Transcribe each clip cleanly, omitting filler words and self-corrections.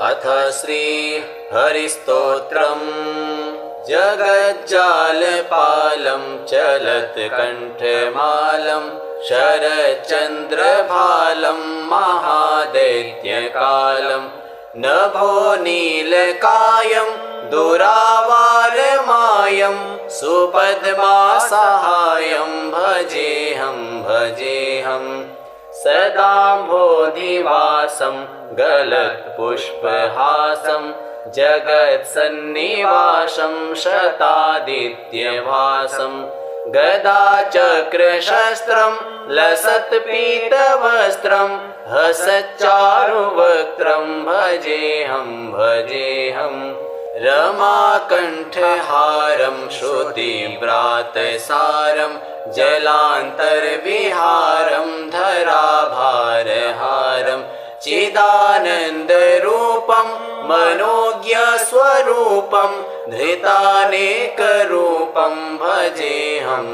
अथ श्री हरिस्तोत्रम्। जगज्जालपालं चलत्कण्ठमालं शरच्चन्द्रभालं महादैत्यकालं नभो नीलकायं दुरावारमायं सुपद्मासहायं भजेऽहं सदाम्भोधिवासं गलत्पुष्पहासं जगत्सन्निवासं शतादित्यभासं गदाचक्रशस्त्रं लसत्पीतवस्त्रं हसच्चारुवक्त्रं भजेऽहं रमाकण्ठहारं श्रुतिव्रातसारं जलान्तर्विहारं धराभारहारं चिदानन्दरूपं मनोज्ञस्वरूपं धृतानेकरूपं भजेऽहं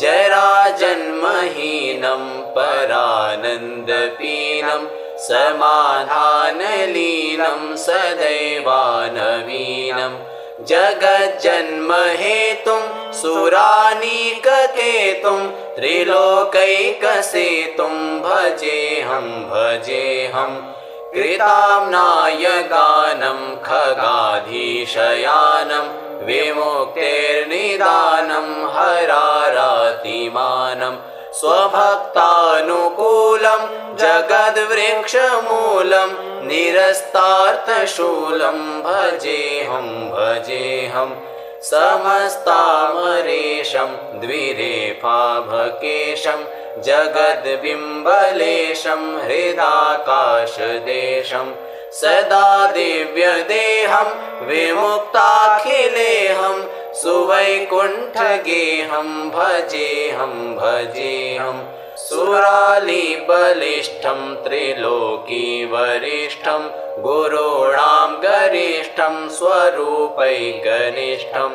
जराजन्महीनं परानन्दपीनं समाधानलीनं सदैवानवीनं जगज्जन्महेतुं सुरानीककेतुं त्रिलोकैकसेतुं भजेऽहं कृताम्नाय गानं खगाधीशयानं विमुक्तेर्निदानं हरारातिमानं स्वभक्तानुकूलं जगद्वृक्षमूलं निरस्तार्थशूलं भजेऽहं समस्तामरेशं द्विरेफाभकेशं जगद्बिम्बलेशं हृदाकाशदेशं सदा दिव्यदेहं विमुक्ताखिलेऽहं सुवैकुण्ठगेहं भजेऽहं सुरालिबलिष्ठं त्रिलोकीवरिष्ठं गुरूणां गरिष्ठं स्वरूपैकनिष्ठं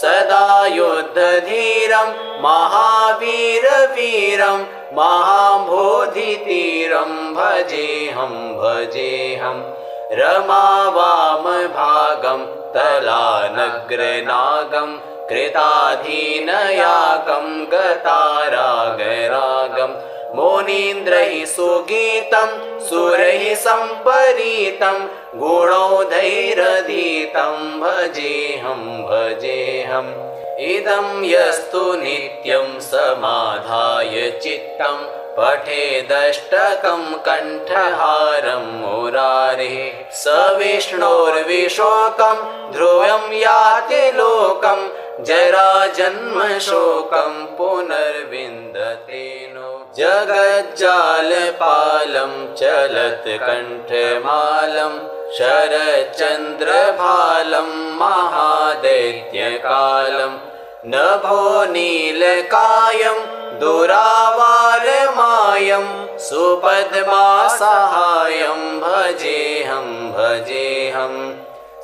सदा युद्धधीरं महावीरवीरं महाबोधितीरं भजेऽहं रमावामभागं तलानग्रनागं कृताधीनयागं गतारागरागं मुनीन्द्रैः सुगीतं सुरैः सम्परीतं गुणौधैरधीतं भजेऽहं इदं यस्तु नित्यं समाधाय चित्तं पठेदष्टकं कण्ठहारं मुरारेः स विष्णोर्विशोकं ध्रुवं याति लोकं जराजन्मशोकं पुनर्विन्दते नो जगज्जालपालं चलत्कण्ठमालं शरच्चन्द्रभालं महादैत्यकालं नभो नीलकायं दुरावारमायं सुपद्मासहायं भजेऽहं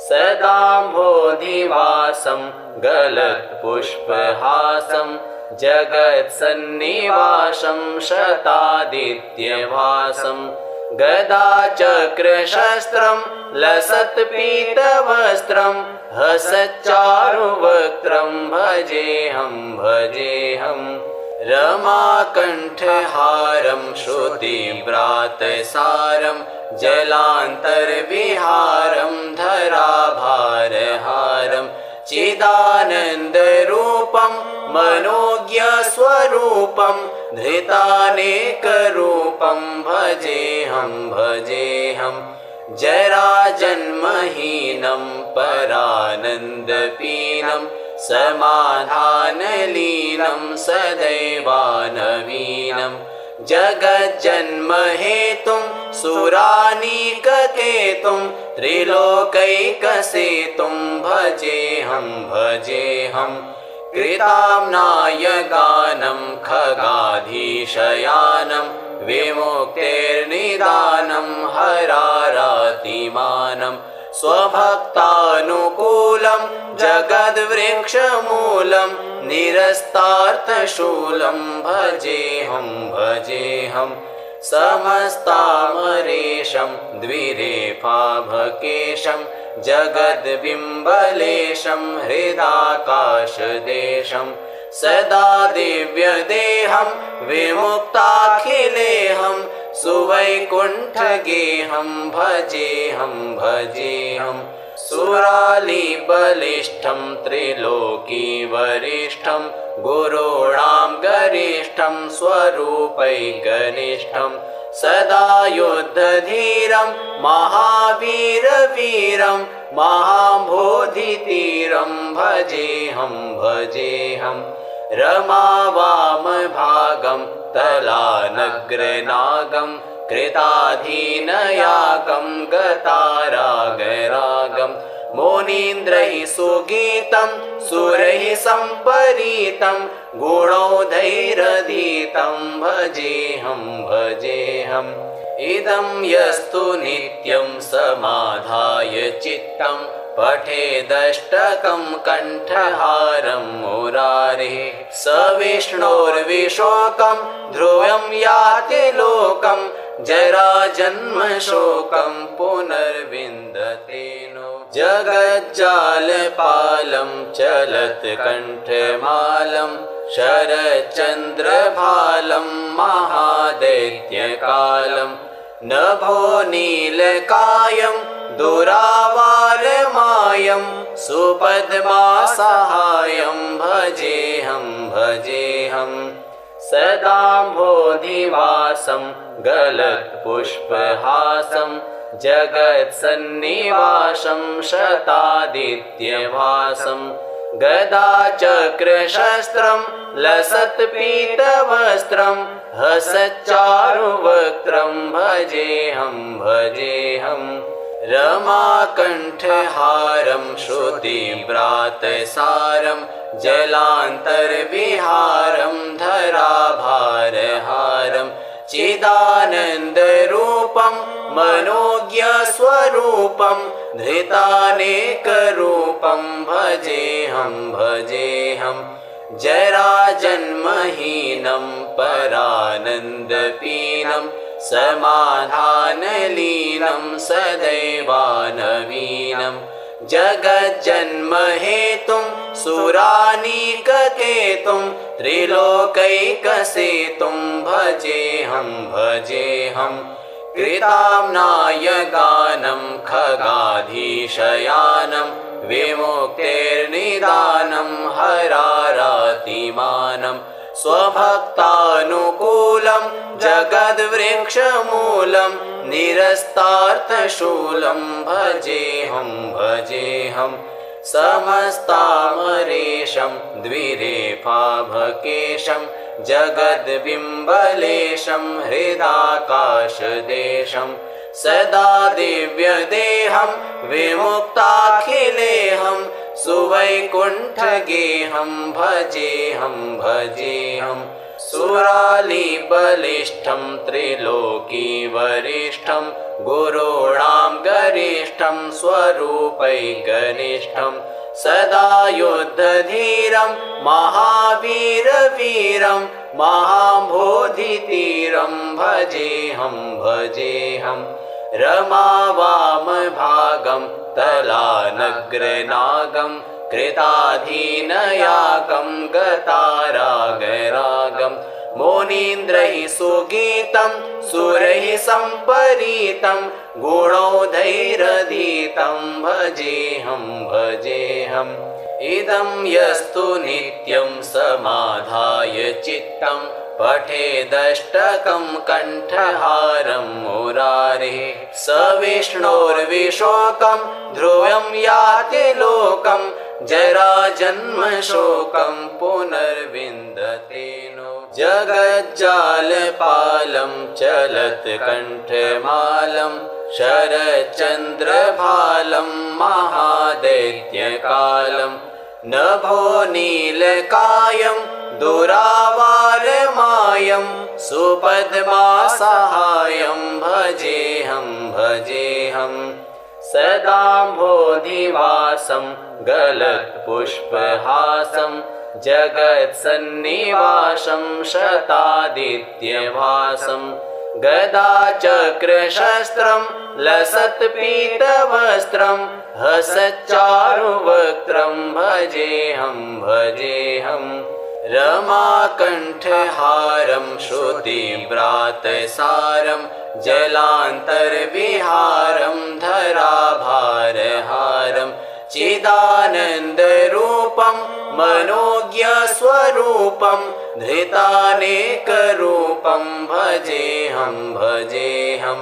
सदाम्भोधिवासं गलत्पुष्पहासं जगत्सन्निवासं शतादित्यभासं गदाचक्रशस्त्रं लसत्पीतवस्त्रं हसच्चारुवक्त्रं भजेऽहं रमाकण्ठहारं श्रुतिव्रातसारं जलान्तर्विहारं धराभारहारं चिदानन्दरूपं मनोज्ञस्वरूपं धृतानेकरूपं भजेऽहं जराजन्महीनं परानन्दपीनं समाधानलीनं सदैवानवीनं जगज्जन्महेतुं सुरानीककेतुं त्रिलोकैकसेतुं भजेऽहं कृताम्नाय गानं खगाधीशयानं विमुक्तेर्निदानं हरारातिमानं स्वभक्तानुकूलं जगद्वृक्षमूलं निरस्तार्थशूलं भजेऽहं समस्तामरेशं बलिष्ठं द्विरेफाभकेशं जगद्बिम्बलेशं हृदाकाशदेशं सदा दिव्यदेहं विमुक्ताखिलेहं सुवैकुण्ठगेहं भजेऽहं भजेऽहं सुरालिबलिष्ठं त्रिलोकीवरिष्ठं गुरूणां गरिष्ठं स्वरूपैकनिष्ठं सदा युद्धधीरं महावीरवीरं महाबोधितीरं भजेऽहं भजेऽहं रमावामभागं तलानग्रनागं कृताधीनयागं गतारागरागं मुनीन्द्रैः सुगीतं सुरैः सम्परीतं गुणौधैरधीतं भजेऽहं भजेऽहम् इदं यस्तु नित्यं समाधाय चित्तं पठेदष्टकं कण्ठहारं मुरारेः स विष्णोर्विशोकं ध्रुवं याति लोकं जराजन्मशोकं पुनर्विन्दते नो जगज्जालपालं चलत्कण्ठमालं शरच्चन्द्रभालं महादैत्यकालं नभो नीलकायं दुरावारमायं सुपद्मासहायं भजेऽहं भजेऽहं सदाम्भोधिवासं गलत्पुष्पहासं जगत्सन्निवासं शतादित्यवासं गदाचक्रशस्त्रं लसत्पीतवस्त्रं हसच्चारुवक्त्रं भजेऽहं भजेऽहं रमाकण्ठहारं श्रुतिव्रातसारं जलान्तर्विहारं धराभारहारं चिदानन्दरूपं मनोज्ञस्वरूपं धृतानेकरूपं भजेऽहं भजेऽहं जराजन्महीनं परानन्दपीनं समाधानलीनं सदैवानवीनं जगज्जन्महेतुं सुरानीककेतुं त्रिलोकैकसेतुं भजेऽहं भजेऽहं कृताम्नायगानं खगाधीशयानं विमुक्तेर्निदानं हरारातिमानं स्वभक्तानुकूलं जगद्वृक्षमूलं निरस्तार्थशूलं भजेऽहं भजेऽहं समस्तामरेशं द्विरेफाभकेशं जगद्बिम्बलेशं हृदाकाशदेशं सदा दिव्यदेहं विमुक्ताखिलेऽहं सुवैकुण्ठगेहं भजेऽहं भजेऽहं सुरालिबलिष्ठं त्रिलोकीवरिष्ठं गुरूणां गरिष्ठं स्वरूपैकनिष्ठं सदा युद्धधीरं महावीरवीरं महाबोधितीरं भजेऽहं भजेऽहं रमावामभागं तलानग्रनागं कृताधीनयागं गतारागरागं मुनीन्द्रैः सुगीतं सुरैः सम्परीतं गुणौधैरधीतं भजेऽहं भजेऽहम् इदं यस्तु नित्यं समाधाय चित्तं पठेदष्टकं कण्ठहारं मुरारेः स विष्णोर्विशोकं ध्रुवं याति लोकं जराजन्मशोकं पुनर्विन्दते नो जगज्जालपालं चलत्कण्ठमालं शरच्चन्द्रभालं महादैत्यकालं नभो नीलकायं दुरावारमायं सुपद्मासहायं भजेऽहं भजेऽहं सदाम्भोधिवासं गलत्पुष्पहासं जगत्सन्निवासं शतादित्यवासं गदाचक्रशस्त्रं लसत्पीतवस्त्रं हसच्चारुवक्त्रं भजेऽहं भजेऽहं रमाकण्ठहारं श्रुतिव्रातसारं जलान्तर्विहारं धराभारहारं चिदानन्दरूपं मनोज्ञस्वरूपं धृतानेकरूपं भजेऽहं भजेऽहं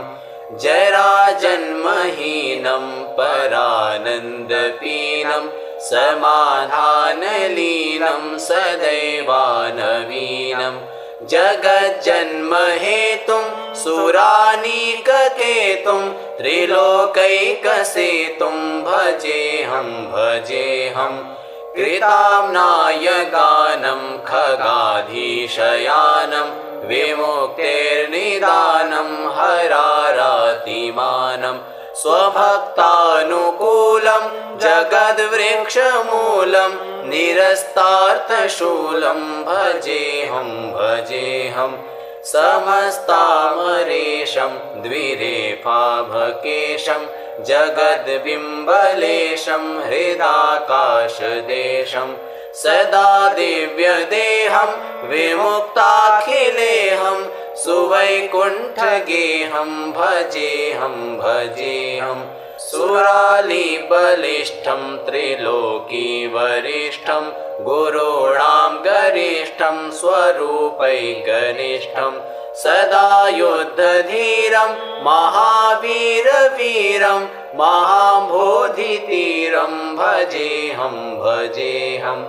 जराजन्महीनं परानन्दपीनं समाधानलीनं सदैवानवीनं जगज्जन्महेतुं सुरानीककेतुं त्रिलोकैकसेतुं भजेऽहं भजेऽहं कृताम्नायगानं खगाधीशयानं विमुक्तेर्निदानं हरारातिमानं स्वभक्तानुकूलं जगद्वृक्षमूलं निरस्तार्थशूलं भजेऽहं भजेऽहं समस्तामरेशं द्विरेफाभकेशं जगद्बिम्बलेशं हृदाकाशदेशं सदा दिव्यदेहं विमुक्ताखिलेऽहं सुवैकुण्ठगेहं भजेऽहं भजेऽहं सुरालिबलिष्ठं त्रिलोकीवरिष्ठं गुरूणां गरिष्ठं स्वरूपैकनिष्ठं सदा युद्धधीरं महावीरवीरं महाबोधितीरं भजेऽहं भजेऽहं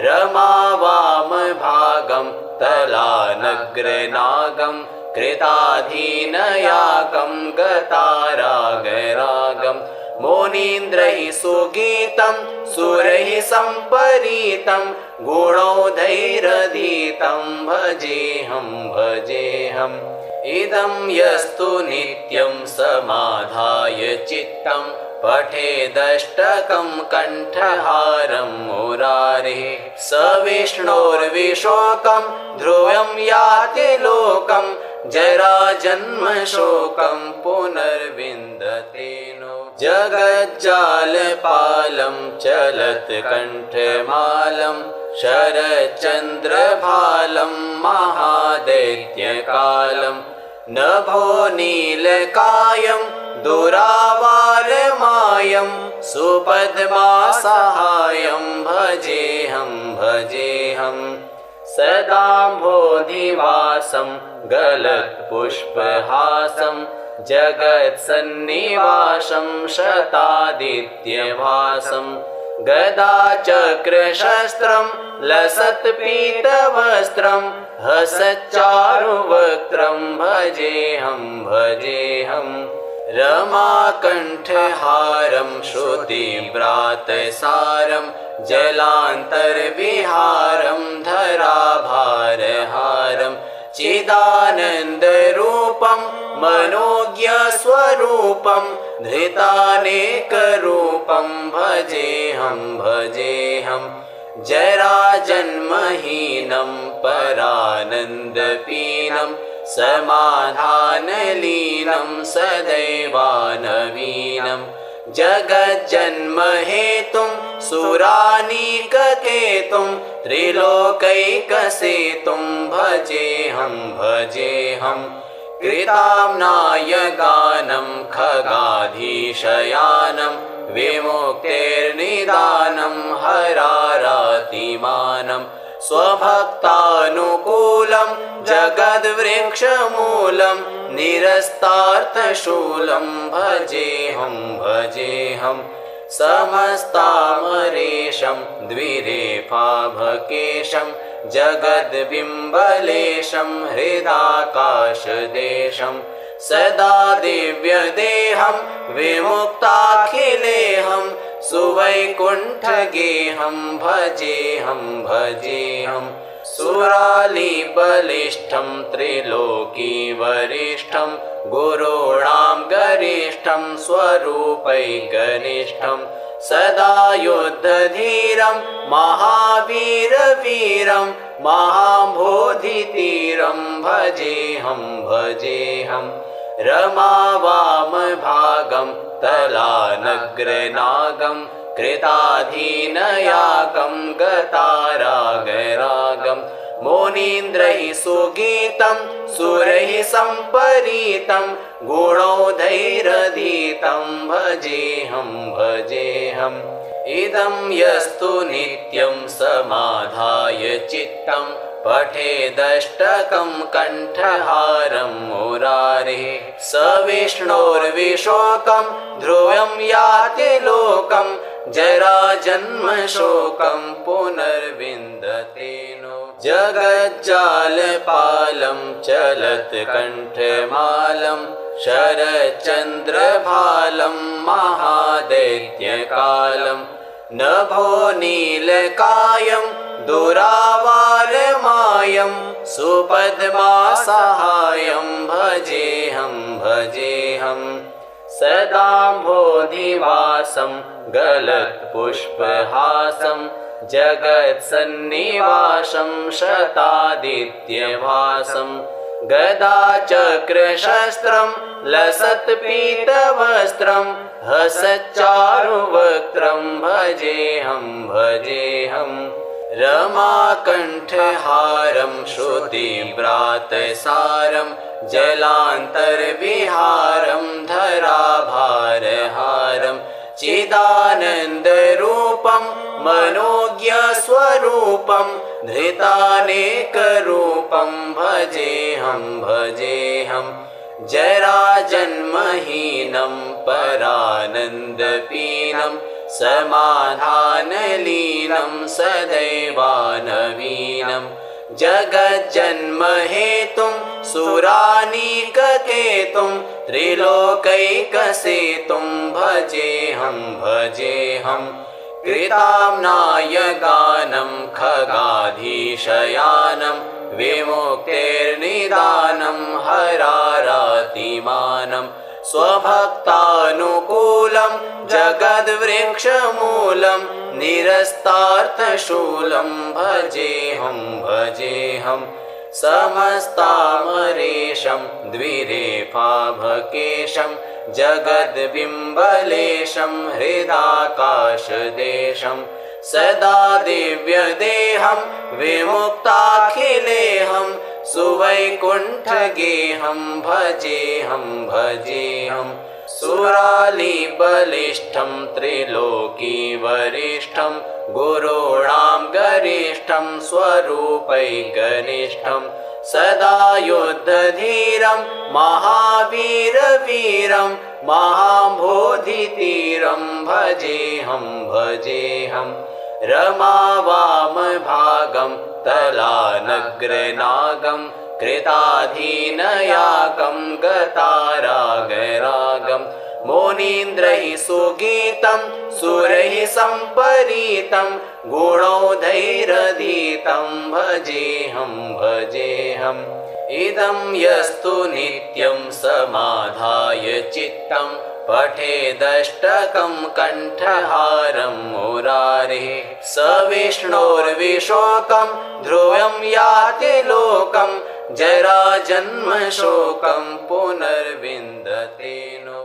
रमावामभागं तलानग्रनागं कृताधीनयागं गतारागरागं मुनीन्द्रैः सुगीतं सुरैः सम्परीतं गुणौधैरधीतं भजेऽहं भजेऽहम् इदं यस्तु नित्यं समाधाय चित्तं पठेदष्टकं कण्ठहारं मुरारेः स विष्णोर्विशोकं ध्रुवं याति लोकं जराजन्मशोकं पुनर्विन्दते नो जगज्जालपालं चलत्कण्ठमालं शरच्चन्द्रभालं महादैत्यकालं नभो नीलकायं दुरावारमायं सुपद्मासहायं भजेऽहं भजेऽहं सदाम्भोधिवासं गलत्पुष्पहासं जगत्सन्निवासं शतादित्यभासं गदाचक्रशस्त्रं लसत्पीतवस्त्रं हसच्चारुवक्त्रं भजेऽहं भजेऽहं रमाकण्ठहारं श्रुतिव्रातसारं जलान्तर्विहारं धराभारहारं चिदानन्दरूपं मनोज्ञस्वरूपं धृतानेकरूपं भजेऽहं भजेऽहं जराजन्महीनं परानन्दपीनं समाधानलीनं सदैवानवीनं जगज्जन्महेतुं सुरानीककेतुं त्रिलोकैकसेतुं भजेऽहं भजेऽहं कृताम्नायगानं खगाधीशयानं विमुक्तेर्निदानं हरारातिमानं स्वभक्तानुकूलं जगद्वृक्षमूलं निरस्तार्थशूलं भजेऽहं भजेऽहं समस्तामरेशं द्विरेफाभकेशं जगद्बिम्बलेशं हृदाकाशदेशं सदा दिव्यदेहं विमुक्ताखिलेऽहं सुवैकुण्ठगेहं भजेऽहं भजेऽहं सुरालिबलिष्ठं सदा युद्धधीरं महावीरवीरं महाबोधितीरं भजेऽहं भजेऽहं रमावामभागं तलानग्रनागं कृताधीनयागं गतारागरागं मुनीन्द्रैः सुगीतं सुरैः सम्परीतं गुणौधैरधीतं भजेऽहं भजेऽहम् इदं यस्तु नित्यं समाधाय चित्तं पठेदष्टकं कण्ठहारं मुरारेः स विष्णोर्विशोकं ध्रुवं याति लोकं जराजन्मशोकं पुनर्विन्दते नो जगज्जालपालं चलत्कण्ठमालं शरच्चन्द्रभालं महादैत्यकालं नभो नीलकायं दुरावारमायं सुपद्मासहायं भजेऽहं भजेऽहं सदाम्भोधिवासं गलत्पुष्पहासं जगत्सन्निवासं शतादित्यभासं गदाचक्रशस्त्रं लसत्पीतवस्त्रं हसच्चारुवक्त्रं भजेऽहं भजेऽहं रमाकण्ठहारं श्रुतिव्रातसारं जलान्तर्विहारं धराभारहारं चिदानन्दरूपं मनोज्ञस्वरूपं धृतानेकरूपं भजेऽहं भजेऽहं जराजन्महीनं परानन्दपीनं समाधानलीनं सदैवानवीनं जगज्जन्महेतुं सुरानीककेतुं त्रिलोकैकसेतुं भजेऽहं भजेऽहं कृताम्नायगानं खगाधीशयानं विमुक्तेर्निदानं हरारातिमानं स्वभक्तानुकूलं जगद्वृक्षमूलं निरस्तार्थशूलं भजेऽहं भजेऽहं समस्तामरेशं द्विरेफाभकेशं जगद्बिम्बलेशं हृदाकाशदेशं सदा दिव्यदेहं विमुक्ताखिलेऽहं सुवैकुण्ठगेहं भजेऽहं भजेऽहं सुरालिबलिष्ठं त्रिलोकीवरिष्ठं गुरूणां गरिष्ठं स्वरूपैकनिष्ठं सदा युद्धधीरं महावीरवीरं महाबोधितीरं भजेऽहं भजेऽहं रमावामभागं तलानग्रनागं कृताधीनयागं गतारागरागं मुनीन्द्रैः सुगीतं सुरैः सम्परीतं गुणौधैरधीतं भजेऽहं भजेऽहम् इदं यस्तु नित्यं समाधाय चित्तं पठेदष्टकं कण्ठहारं मुरारेः स विष्णोर्विशोकं ध्रुवं याति लोकं जराजन्मशोकं पुनर्विन्दते नो।